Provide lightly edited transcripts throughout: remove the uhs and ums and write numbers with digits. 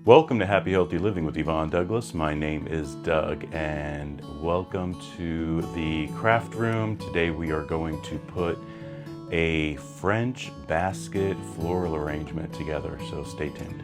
Welcome to Happy Healthy Living with Yvonne Douglas. My name is Doug and welcome to the craft room. Today we are going to put a French basket floral arrangement together, so stay tuned.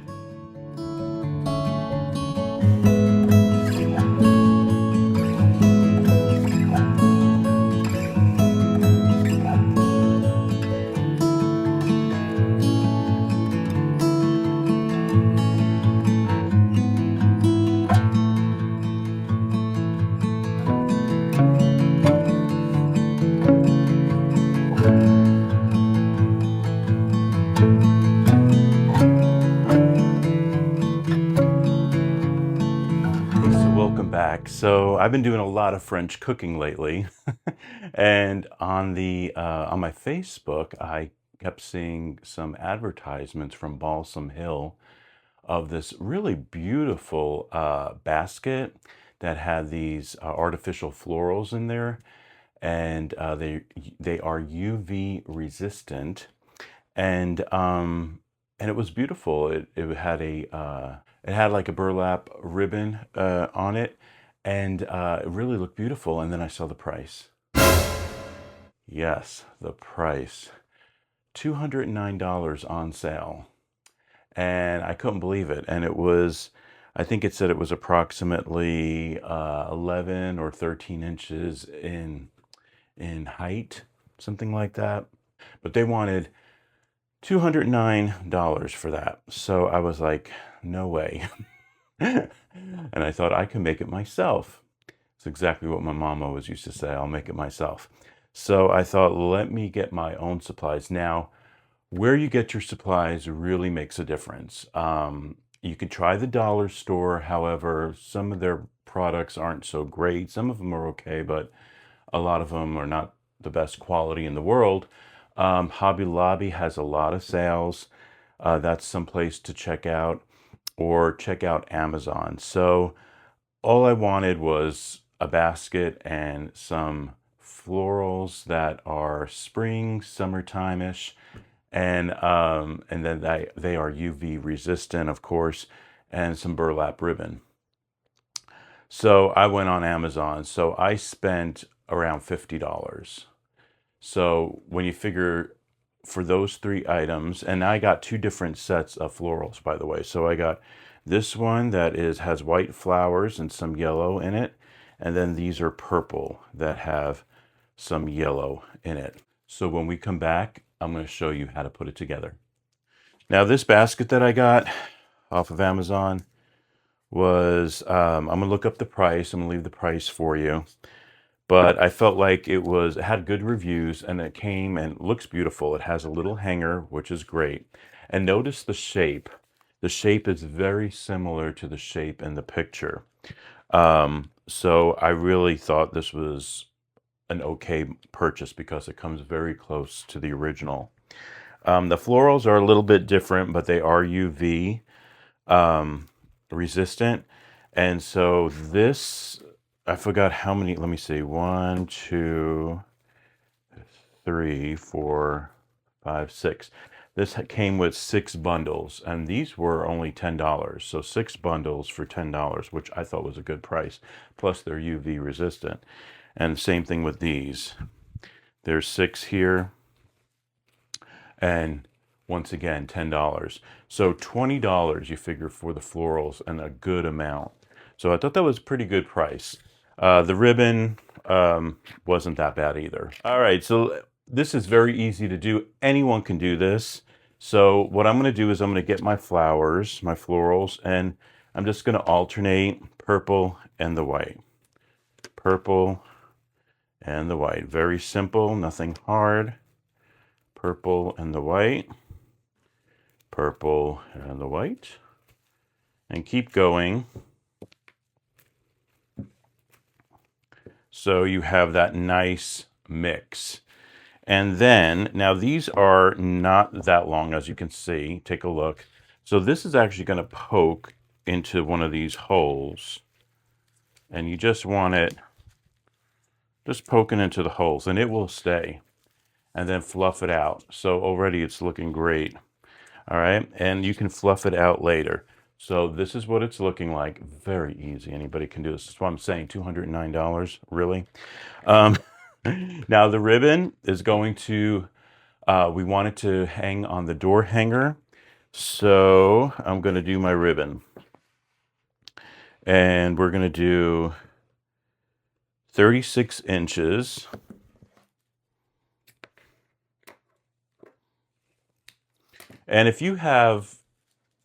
Welcome back. So I've been doing a lot of French cooking lately, and on my Facebook, I kept seeing some advertisements from Balsam Hill of this really beautiful basket that had these artificial florals in there, and they are UV resistant, and it was beautiful. It had like a burlap ribbon on it, and it really looked beautiful. And then I saw the price. Yes, the price. $209 on sale. And I couldn't believe it. And it was, I think it said it was approximately 11 or 13 inches in height, something like that. But they wanted $209 for that. So I was like, no way. And I thought I can make it myself. It's exactly what my mom always used to say, I'll make it myself. So I thought, let me get my own supplies. Now, where you get your supplies really makes a difference. You can try the dollar store. However, some of their products aren't so great. Some of them are okay, but a lot of them are not the best quality in the world. Hobby Lobby has a lot of sales. That's some place to check out, or check out Amazon. So all I wanted was a basket and some florals that are spring, summertime-ish, and then they are UV resistant, of course, and some burlap ribbon. So I went on Amazon. So I spent around $50. So when you figure for those three items, and I got two different sets of florals, by the way. So I got this one that has white flowers and some yellow in it. And then these are purple that have some yellow in it. So when we come back, I'm going to show you how to put it together. Now this basket that I got off of Amazon was, I'm going to look up the price. I'm going to leave the price for you. But I felt like it had good reviews, and it came and looks beautiful. It has a little hanger, which is great. And notice the shape. The shape is very similar to the shape in the picture. So I really thought this was an okay purchase because it comes very close to the original. The florals are a little bit different, but they are UV resistant. And so this, I forgot how many, let me see, 1, 2, 3, 4, 5, 6. This came with 6 bundles, and these were only $10. So 6 bundles for $10, which I thought was a good price. Plus they're UV resistant. And same thing with these. There's 6 here. And once again, $10. So $20 you figure for the florals, and a good amount. So I thought that was a pretty good price. The ribbon wasn't that bad either. All right, so this is very easy to do. Anyone can do this. So what I'm going to do is I'm going to get my flowers, my florals, and I'm just going to alternate purple and the white. Purple and the white. Very simple, nothing hard. Purple and the white. Purple and the white. And keep going. So you have that nice mix. And then, now these are not that long, as you can see. Take a look. So this is actually going to poke into one of these holes. And you just want it just poking into the holes, and it will stay. And then fluff it out. So already it's looking great. All right, and you can fluff it out later. So this is what it's looking like. Very easy. Anybody can do this. That's why I'm saying $209, really. Um, now the ribbon is going to, we want it to hang on the door hanger. So I'm going to do my ribbon. And we're going to do 36 inches. And if you have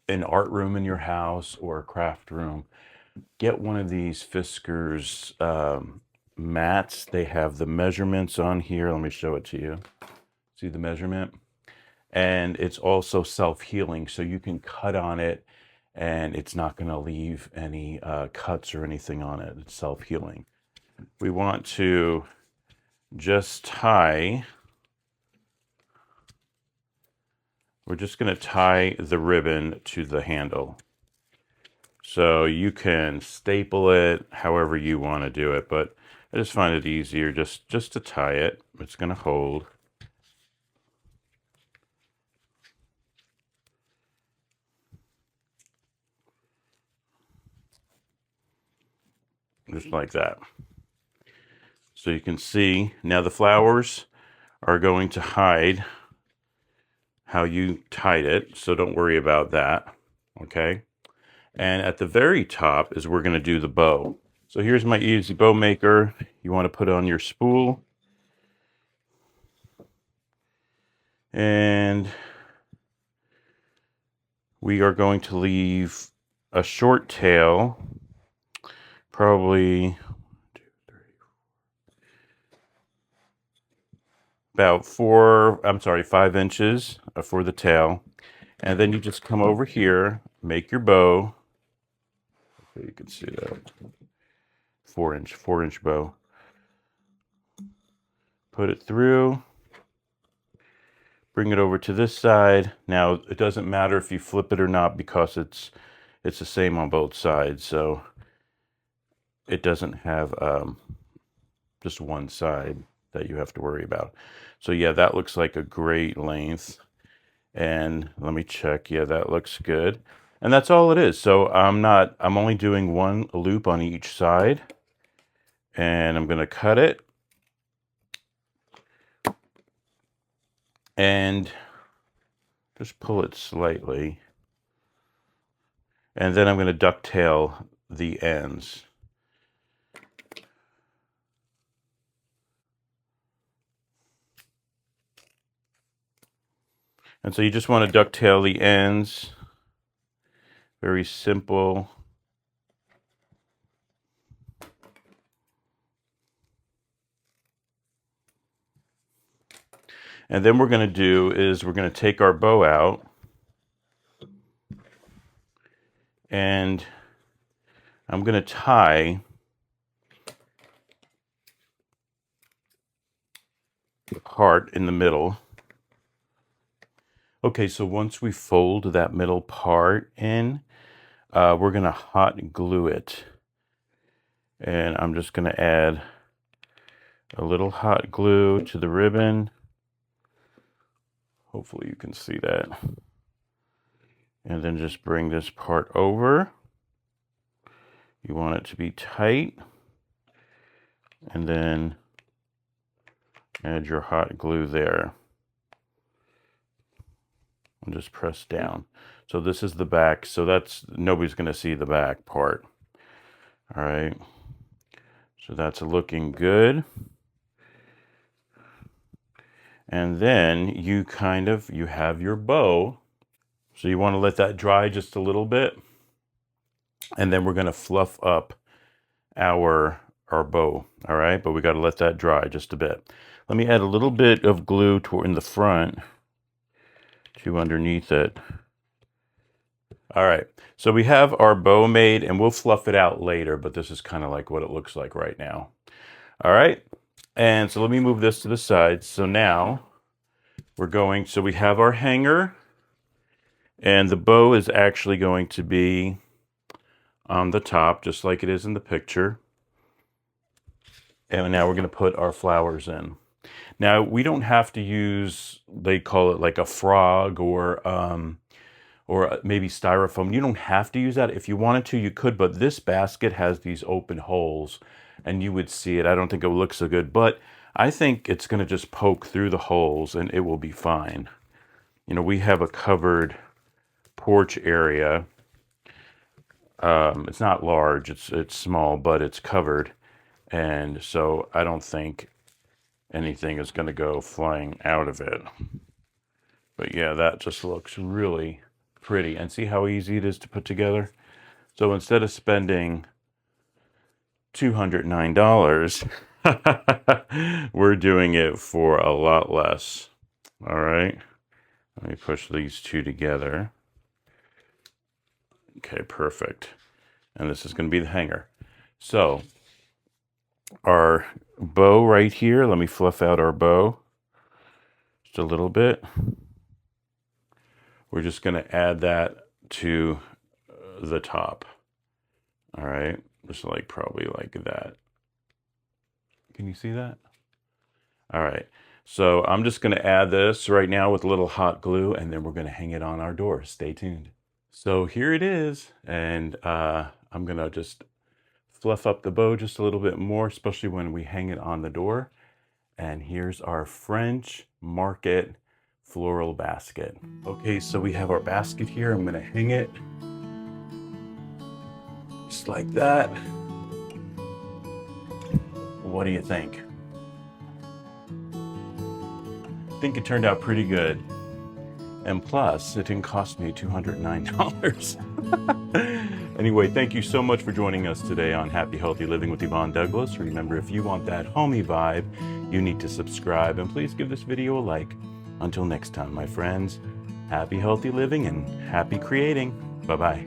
an art room in your house or a craft room, get one of these Fiskars mats. They have the measurements on here. Let me show it to you. See the measurement? And it's also self-healing, so you can cut on it and it's not going to leave any cuts or anything on it. It's self-healing. We want to just tie, we're just going to tie the ribbon to the handle. So you can staple it however you want to do it, but I just find it easier just to tie it. It's going to hold. Just like that. So you can see now the flowers are going to hide how you tied it, so don't worry about that, okay? And at the very top is we're going to do the bow. So here's my easy bow maker. You want to put on your spool. And we are going to leave a short tail, probably about 5 inches for the tail. And then you just come over here, make your bow. Okay, you can see that. 4-inch bow. Put it through. Bring it over to this side. Now, it doesn't matter if you flip it or not because it's the same on both sides. So it doesn't have just one side that you have to worry about. So yeah, that looks like a great length. And let me check. Yeah, that looks good. And that's all it is. So I'm only doing one loop on each side. And I'm going to cut it. And just pull it slightly. And then I'm going to ducktail the ends. And so you just want to ducktail the ends. Very simple. And then we're going to do is we're going to take our bow out. And I'm going to tie the part in the middle. Okay, so once we fold that middle part in, we're going to hot glue it. And I'm just going to add a little hot glue to the ribbon. Hopefully you can see that. And then just bring this part over. You want it to be tight. And then add your hot glue there. And just press down. So this is the back. So nobody's going to see the back part. All right. So that's looking good. And then you have your bow. So you want to let that dry just a little bit. And then we're going to fluff up our bow. All right. But we got to let that dry just a bit. Let me add a little bit of glue in the front to underneath it. All right. So we have our bow made and we'll fluff it out later, but this is kind of like what it looks like right now. All right. And so let me move this to the side. So now so we have our hanger and the bow is actually going to be on the top, just like it is in the picture. And now we're going to put our flowers in. Now we don't have to use, they call it like a frog or or maybe styrofoam. You don't have to use that. If you wanted to, you could, but this basket has these open holes and you would see it. I don't think it would look so good, but I think it's going to just poke through the holes and it will be fine. You know, we have a covered porch area. It's not large, it's small, but it's covered. And so I don't think anything is going to go flying out of it. But yeah, that just looks really pretty. And see how easy it is to put together? So instead of spending $209, we're doing it for a lot less. All right. Let me push these two together. Okay, perfect. And this is going to be the hanger. So our bow right here, let me fluff out our bow just a little bit. We're just going to add that to the top. All right, just like probably like that. Can you see that? All right, so I'm just going to add this right now with a little hot glue, and then we're going to hang it on our door. Stay tuned. So here it is, and I'm going to just fluff up the bow just a little bit more, especially when we hang it on the door. And here's our French Market floral basket. Okay, so we have our basket here. I'm gonna hang it just like that. What do you think? I think it turned out pretty good. And plus, it didn't cost me $209. Anyway, thank you so much for joining us today on Happy Healthy Living with Yvonne Douglas. Remember, if you want that homey vibe, you need to subscribe, and please give this video a like. Until next time, my friends, happy healthy living and happy creating. Bye-bye.